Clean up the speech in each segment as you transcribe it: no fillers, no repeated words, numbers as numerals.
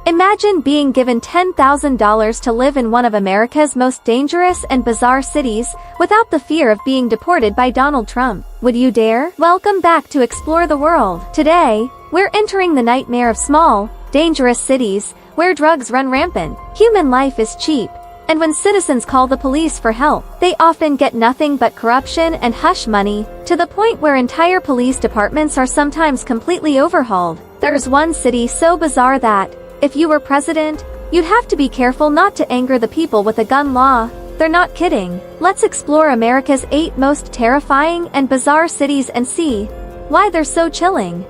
Imagine being given $10,000 to live in one of America's most dangerous and bizarre cities, without the fear of being deported by Donald Trump. Would you dare? Welcome back to Explore the World. Today, we're entering the nightmare of small, dangerous cities, where drugs run rampant. Human life is cheap, and when citizens call the police for help, they often get nothing but corruption and hush money, to the point where entire police departments are sometimes completely overhauled. There's one city so bizarre that, if you were president, you'd have to be careful not to anger the people with a gun law. They're not kidding. Let's explore America's 8 most terrifying and bizarre cities and see why they're so chilling.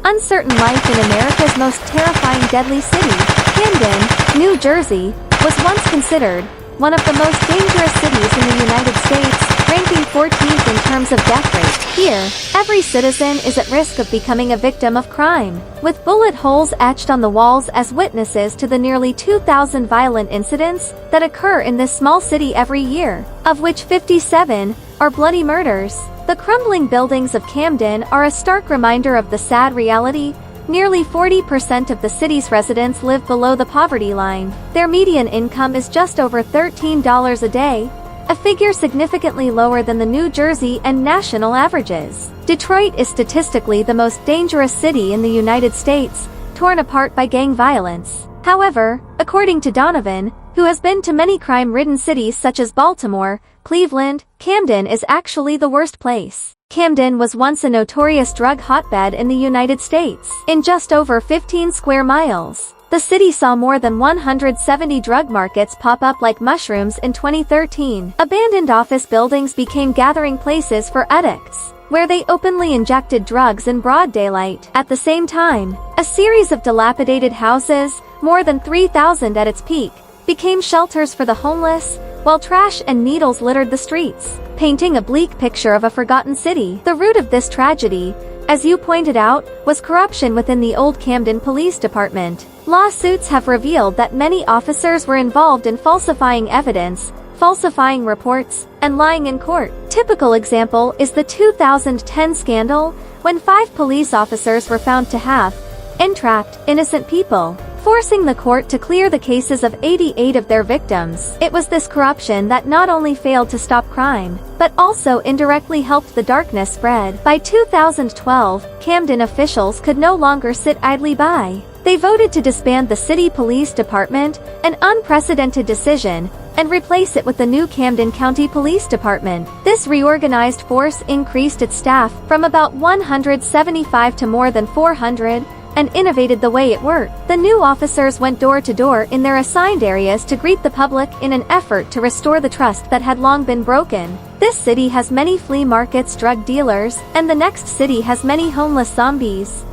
Uncertain life in America's most terrifying deadly city. Camden, New Jersey, was once considered one of the most dangerous cities in the United States, ranking 14th in terms of death rate. Here, every citizen is at risk of becoming a victim of crime, with bullet holes etched on the walls as witnesses to the nearly 2,000 violent incidents that occur in this small city every year, of which 57 are bloody murders. The crumbling buildings of Camden are a stark reminder of the sad reality. Nearly 40% of the city's residents live below the poverty line. Their median income is just over $13 a day, a figure significantly lower than the New Jersey and national averages. Detroit is statistically the most dangerous city in the United States, torn apart by gang violence. However, according to Donovan, who has been to many crime-ridden cities such as Baltimore, Cleveland, Camden is actually the worst place. Camden was once a notorious drug hotbed in the United States. In just over 15 square miles, the city saw more than 170 drug markets pop up like mushrooms in 2013. Abandoned office buildings became gathering places for addicts, where they openly injected drugs in broad daylight. At the same time, a series of dilapidated houses, more than 3,000 at its peak, became shelters for the homeless, while trash and needles littered the streets, painting a bleak picture of a forgotten city. The root of this tragedy, as you pointed out, was corruption within the old Camden Police Department. Lawsuits have revealed that many officers were involved in falsifying evidence, falsifying reports, and lying in court. Typical example is the 2010 scandal, when 5 police officers were found to have entrapped innocent people, forcing the court to clear the cases of 88 of their victims. It was this corruption that not only failed to stop crime, but also indirectly helped the darkness spread. By 2012, Camden officials could no longer sit idly by. They voted to disband the city police department, an unprecedented decision, and replace it with the new Camden County Police Department. This reorganized force increased its staff from about 175 to more than 400, and innovated the way it worked. The new officers went door to door in their assigned areas to greet the public in an effort to restore the trust that had long been broken. This city has many flea markets, drug dealers, and the next city has many homeless zombies.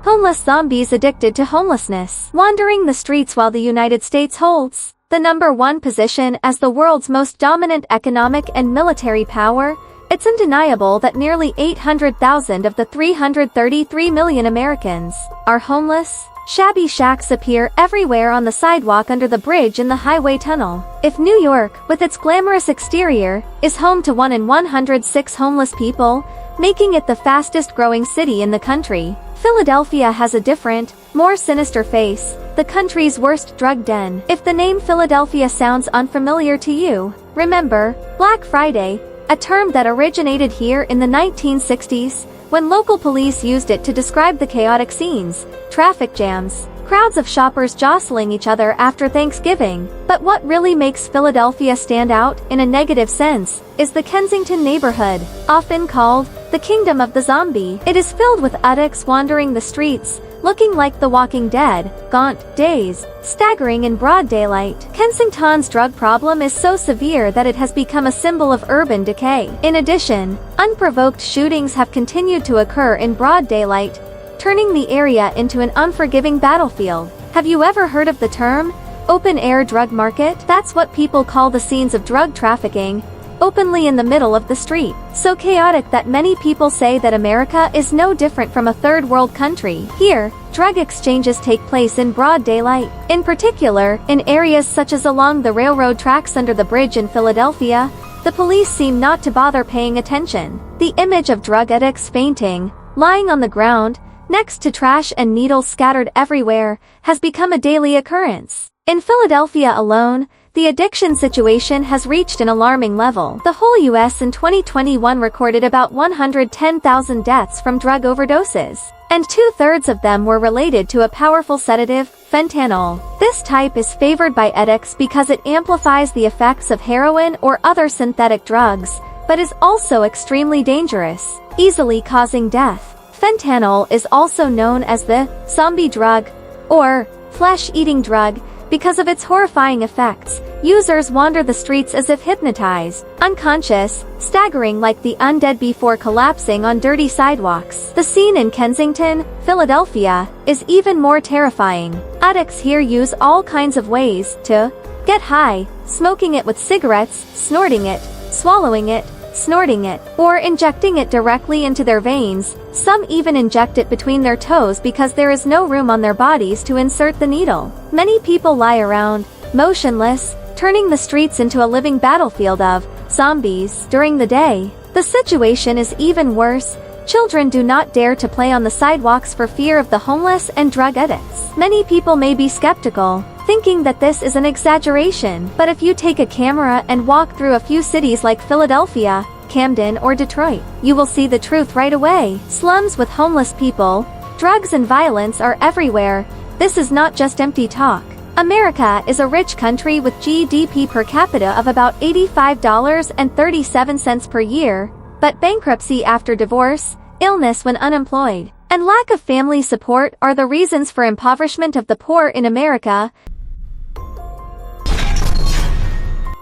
Homeless zombies addicted to homelessness. Wandering the streets while the United States holds the #1 position as the world's most dominant economic and military power, it's undeniable that nearly 800,000 of the 333 million Americans are homeless. Shabby shacks appear everywhere on the sidewalk, under the bridge, in the highway tunnel. If New York, with its glamorous exterior, is home to 1 in 106 homeless people, making it the fastest growing city in the country, Philadelphia has a different, more sinister face, the country's worst drug den. If the name Philadelphia sounds unfamiliar to you, remember Black Friday, a term that originated here in the 1960s, when local police used it to describe the chaotic scenes, traffic jams, crowds of shoppers jostling each other after Thanksgiving. But what really makes Philadelphia stand out, in a negative sense, is the Kensington neighborhood, often called the Kingdom of the Zombie. It is filled with addicts wandering the streets, looking like the Walking Dead, gaunt, dazed, staggering in broad daylight. Kensington's drug problem is so severe that it has become a symbol of urban decay. In addition, unprovoked shootings have continued to occur in broad daylight, turning the area into an unforgiving battlefield. Have you ever heard of the term open-air drug market? That's what people call the scenes of drug trafficking, openly in the middle of the street. So chaotic that many people say that America is no different from a third world country. Here, drug exchanges take place in broad daylight. In particular, in areas such as along the railroad tracks under the bridge in Philadelphia, the police seem not to bother paying attention. The image of drug addicts fainting, Lying on the ground, next to trash and needles scattered everywhere, has become a daily occurrence. In Philadelphia alone, the addiction situation has reached an alarming level. The whole US in 2021 recorded about 110,000 deaths from drug overdoses, and 2/3 of them were related to a powerful sedative, fentanyl. This type is favored by addicts because it amplifies the effects of heroin or other synthetic drugs, but is also extremely dangerous, easily causing death. Fentanyl is also known as the zombie drug, or flesh-eating drug, because of its horrifying effects. Users wander the streets as if hypnotized, unconscious, staggering like the undead before collapsing on dirty sidewalks. The scene in Kensington, Philadelphia, is even more terrifying. Addicts here use all kinds of ways to get high, smoking it with cigarettes, snorting it, swallowing it, snorting it, or injecting it directly into their veins. Some even inject it between their toes because there is no room on their bodies to insert the needle. Many people lie around, motionless, turning the streets into a living battlefield of zombies. During the day, the situation is even worse. Children do not dare to play on the sidewalks for fear of the homeless and drug addicts. Many people may be skeptical, thinking that this is an exaggeration, but if you take a camera and walk through a few cities like Philadelphia, Camden, or Detroit, you will see the truth right away. Slums with homeless people, drugs and violence are everywhere. This is not just empty talk. America is a rich country with GDP per capita of about $85.37 per year, but bankruptcy after divorce, illness when unemployed, and lack of family support are the reasons for impoverishment of the poor in America.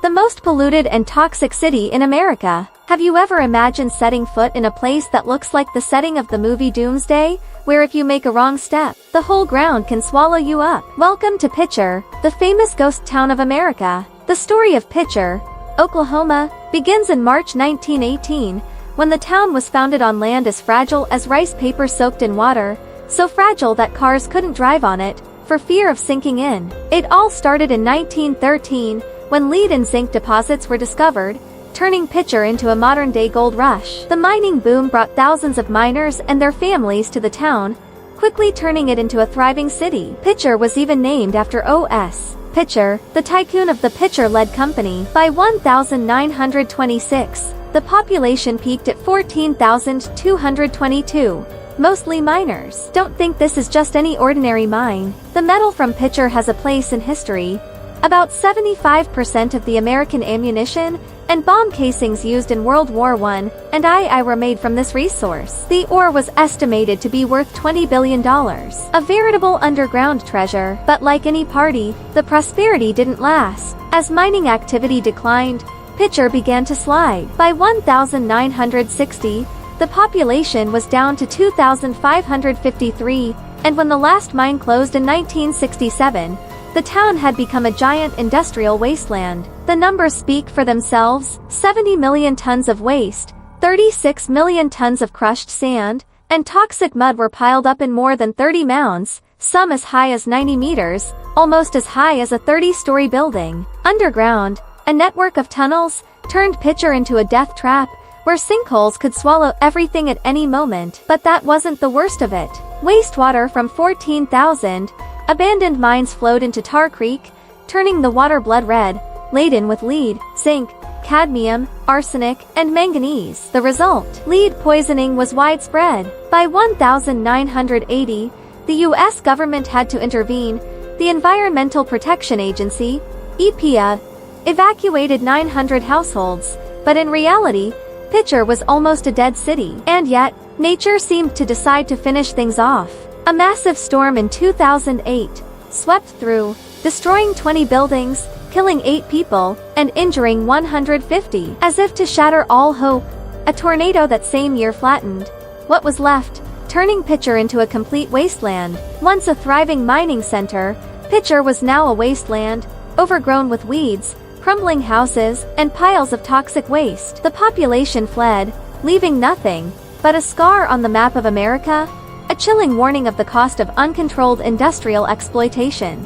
The most polluted and toxic city in America. Have you ever imagined setting foot in a place that looks like the setting of the movie Doomsday, where if you make a wrong step, the whole ground can swallow you up? Welcome to Pitcher, the famous ghost town of America. The story of Pitcher, Oklahoma, begins in March 1918, when the town was founded on land as fragile as rice paper soaked in water, so fragile that cars couldn't drive on it, for fear of sinking in. It all started in 1913, when lead and zinc deposits were discovered, turning Pitcher into a modern-day gold rush. The mining boom brought thousands of miners and their families to the town, quickly turning it into a thriving city. Pitcher was even named after O.S. Pitcher, the tycoon of the Pitcher Lead Company. By 1926, the population peaked at 14,222, mostly miners. Don't think this is just any ordinary mine. The metal from Pitcher has a place in history. About 75% of the American ammunition and bomb casings used in World War I and II were made from this resource. The ore was estimated to be worth $20 billion, a veritable underground treasure. But like any party, the prosperity didn't last. As mining activity declined, Pitcher began to slide. By 1960, the population was down to 2,553, and when the last mine closed in 1967, the town had become a giant industrial wasteland. The numbers speak for themselves: 70 million tons of waste, 36 million tons of crushed sand, and toxic mud were piled up in more than 30 mounds, some as high as 90 meters, almost as high as a 30-story building. Underground, a network of tunnels turned Pitcher into a death trap, where sinkholes could swallow everything at any moment. But that wasn't the worst of it. Wastewater from 14,000 abandoned mines flowed into Tar Creek, turning the water blood red, laden with lead, zinc, cadmium, arsenic, and manganese. The result: lead poisoning was widespread. By 1980, the U.S. government had to intervene. The Environmental Protection Agency, EPA, evacuated 900 households, but in reality, Pitcher was almost a dead city. And yet, nature seemed to decide to finish things off. A massive storm in 2008 swept through, destroying 20 buildings, killing 8 people, and injuring 150. As if to shatter all hope, a tornado that same year flattened what was left, turning Pitcher into a complete wasteland. Once a thriving mining center, Pitcher was now a wasteland, overgrown with weeds, crumbling houses, and piles of toxic waste. The population fled, leaving nothing but a scar on the map of America, a chilling warning of the cost of uncontrolled industrial exploitation.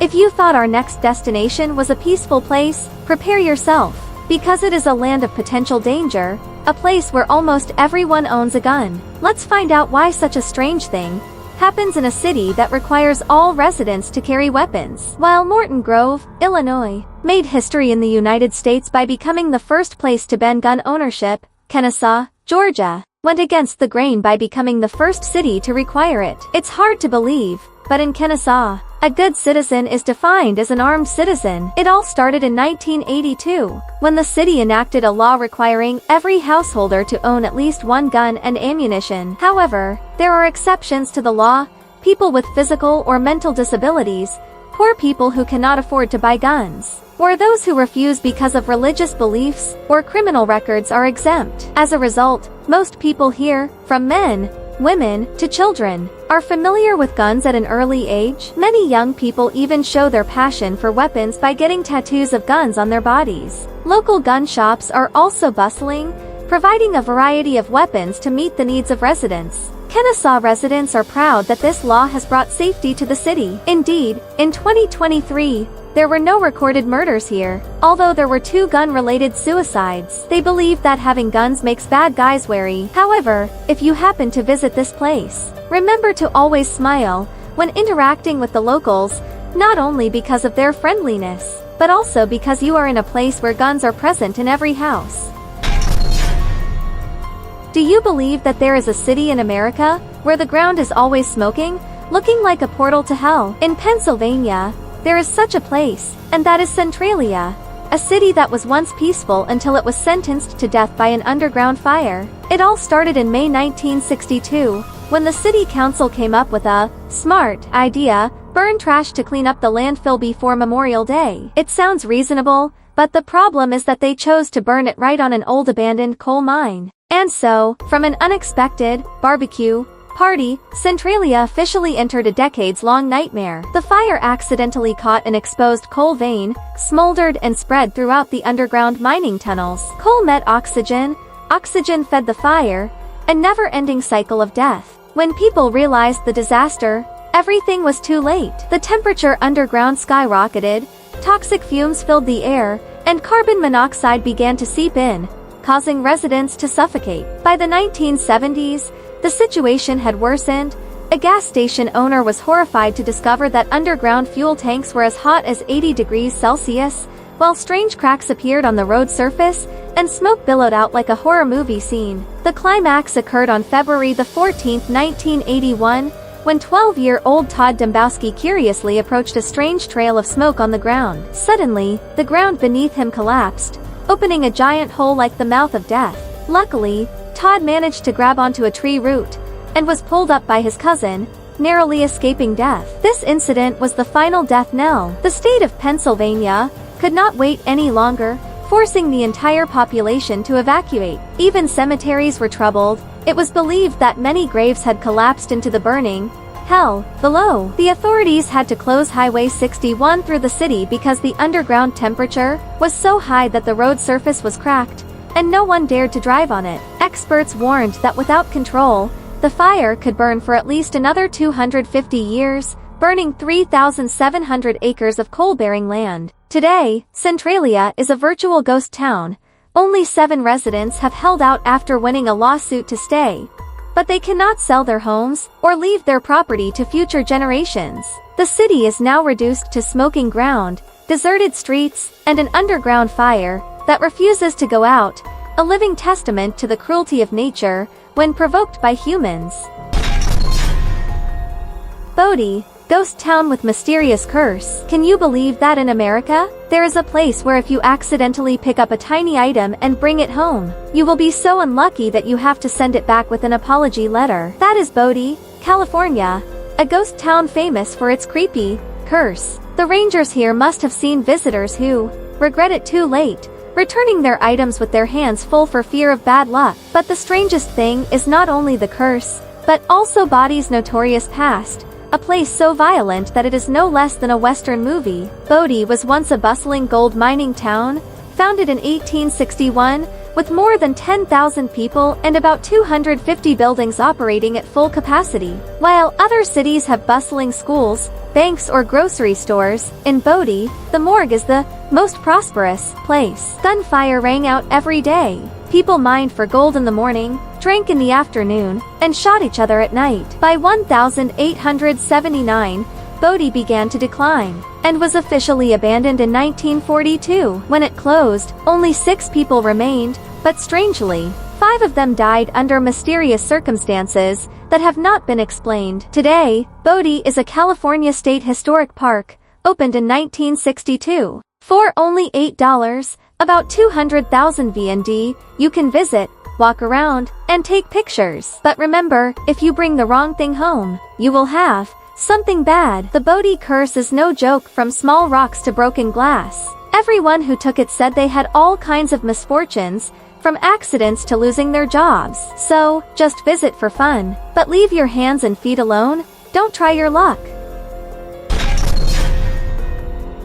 If you thought our next destination was a peaceful place, prepare yourself, because it is a land of potential danger, a place where almost everyone owns a gun. Let's find out why such a strange thing happens in a city that requires all residents to carry weapons. While Morton Grove, Illinois, made history in the United States by becoming the first place to ban gun ownership, Kennesaw, Georgia, went against the grain by becoming the first city to require it. It's hard to believe, but in Kennesaw, a good citizen is defined as an armed citizen. It all started in 1982, when the city enacted a law requiring every householder to own at least one gun and ammunition. However, there are exceptions to the law: people with physical or mental disabilities, poor people who cannot afford to buy guns, or those who refuse because of religious beliefs or criminal records are exempt. As a result, most people here, from men, women, to children, are familiar with guns at an early age. Many young people even show their passion for weapons by getting tattoos of guns on their bodies. Local gun shops are also bustling, providing a variety of weapons to meet the needs of residents. Kennesaw residents are proud that this law has brought safety to the city. Indeed, in 2023, there were no recorded murders here, although there were 2 gun-related suicides. They believe that having guns makes bad guys wary. However, if you happen to visit this place, remember to always smile when interacting with the locals, not only because of their friendliness, but also because you are in a place where guns are present in every house. Do you believe that there is a city in America where the ground is always smoking, looking like a portal to hell? In Pennsylvania, there is such a place, and that is Centralia, a city that was once peaceful until it was sentenced to death by an underground fire. It all started in May 1962, when the city council came up with a smart idea: burn trash to clean up the landfill before Memorial Day. It sounds reasonable, but the problem is that they chose to burn it right on an old abandoned coal mine. And so, from an unexpected barbecue party, Centralia officially entered a decades-long nightmare. The fire accidentally caught an exposed coal vein, smoldered and spread throughout the underground mining tunnels. Coal met oxygen, oxygen fed the fire, a never-ending cycle of death. When people realized the disaster, everything was too late. The temperature underground skyrocketed, toxic fumes filled the air, and carbon monoxide began to seep in, causing residents to suffocate. By the 1970s, the situation had worsened. A gas station owner was horrified to discover that underground fuel tanks were as hot as 80 degrees Celsius, while strange cracks appeared on the road surface, and smoke billowed out like a horror movie scene. The climax occurred on February 14, 1981, when 12-year-old Todd Dombowski curiously approached a strange trail of smoke on the ground. Suddenly, the ground beneath him collapsed, opening a giant hole like the mouth of death. Luckily, Todd managed to grab onto a tree root, and was pulled up by his cousin, narrowly escaping death. This incident was the final death knell. The state of Pennsylvania could not wait any longer, forcing the entire population to evacuate. Even cemeteries were troubled. It was believed that many graves had collapsed into the burning hell below. The authorities had to close Highway 61 through the city because the underground temperature was so high that the road surface was cracked, and no one dared to drive on it. Experts warned that without control, the fire could burn for at least another 250 years, burning 3,700 acres of coal-bearing land. Today, Centralia is a virtual ghost town. Only 7 residents have held out after winning a lawsuit to stay, but they cannot sell their homes or leave their property to future generations. The city is now reduced to smoking ground, deserted streets, and an underground fire that refuses to go out, a living testament to the cruelty of nature when provoked by humans. Bodie, ghost town with mysterious curse. Can you believe that in America, there is a place where if you accidentally pick up a tiny item and bring it home, you will be so unlucky that you have to send it back with an apology letter? That is Bodie, California, a ghost town famous for its creepy curse. The rangers here must have seen visitors who regret it too late, returning their items with their hands full for fear of bad luck. But the strangest thing is not only the curse, but also Bodie's notorious past, a place so violent that it is no less than a Western movie. Bodie was once a bustling gold mining town, founded in 1861, with more than 10,000 people and about 250 buildings operating at full capacity. While other cities have bustling schools, banks or grocery stores, in Bodie, the morgue is the most prosperous place. Gunfire rang out every day. People mined for gold in the morning, drank in the afternoon, and shot each other at night. By 1879, Bodie began to decline, and was officially abandoned in 1942. When it closed, only 6 people remained, but strangely, 5 of them died under mysterious circumstances that have not been explained. Today, Bodie is a California State Historic Park, opened in 1962. For only $8, about 200,000 VND, you can visit, walk around, and take pictures. But remember, if you bring the wrong thing home, you will have something bad. The Bodie curse is no joke, from small rocks to broken glass. Everyone who took it said they had all kinds of misfortunes, from accidents to losing their jobs. So, just visit for fun, but leave your hands and feet alone. Don't try your luck.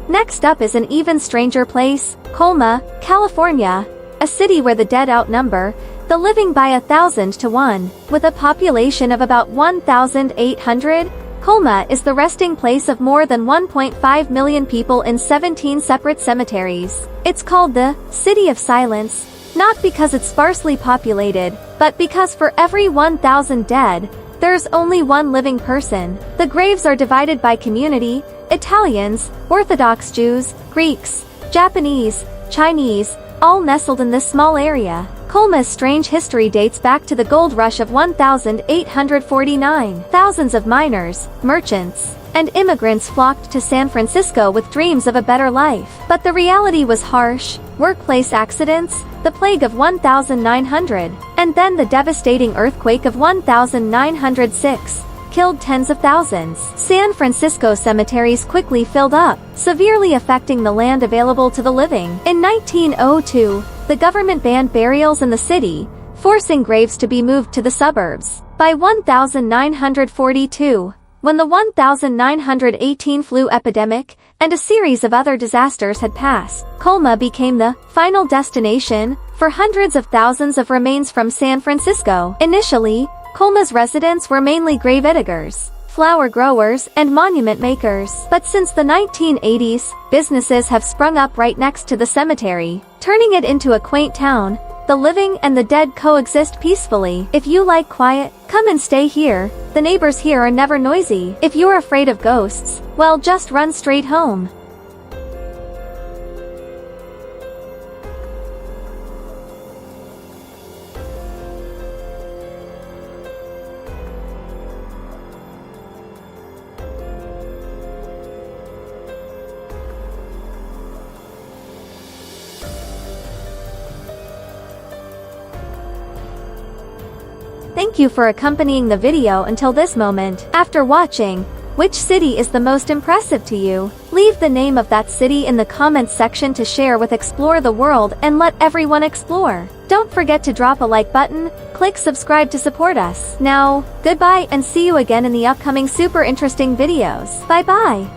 Next up is an even stranger place, Colma, California, a city where the dead outnumber the living by 1,000 to 1. With a population of about 1,800, Colma is the resting place of more than 1.5 million people in 17 separate cemeteries. It's called the City of Silence, not because it's sparsely populated, but because for every 1,000 dead, there's only one living person. The graves are divided by community: Italians, Orthodox Jews, Greeks, Japanese, Chinese, all nestled in this small area. Colma's strange history dates back to the gold rush of 1849. Thousands of miners, merchants, and immigrants flocked to San Francisco with dreams of a better life. But the reality was harsh: workplace accidents, the plague of 1900, and then the devastating earthquake of 1906, killed tens of thousands. San Francisco cemeteries quickly filled up, severely affecting the land available to the living. In 1902, the government banned burials in the city, forcing graves to be moved to the suburbs. By 1942, when the 1918 flu epidemic and a series of other disasters had passed, Colma became the final destination for hundreds of thousands of remains from San Francisco. Initially, Colma's residents were mainly grave diggers, flower growers, and monument makers. But since the 1980s, businesses have sprung up right next to the cemetery, turning it into a quaint town. The living and the dead coexist peacefully. If you like quiet, come and stay here. The neighbors here are never noisy. If you're afraid of ghosts, well, just run straight home. Thank you for accompanying the video until this moment. After watching, which city is the most impressive to you? Leave the name of that city in the comments section to share with Explore the World and let everyone explore. Don't forget to drop a like button, click subscribe to support us. Now, goodbye and see you again in the upcoming super interesting videos. Bye bye.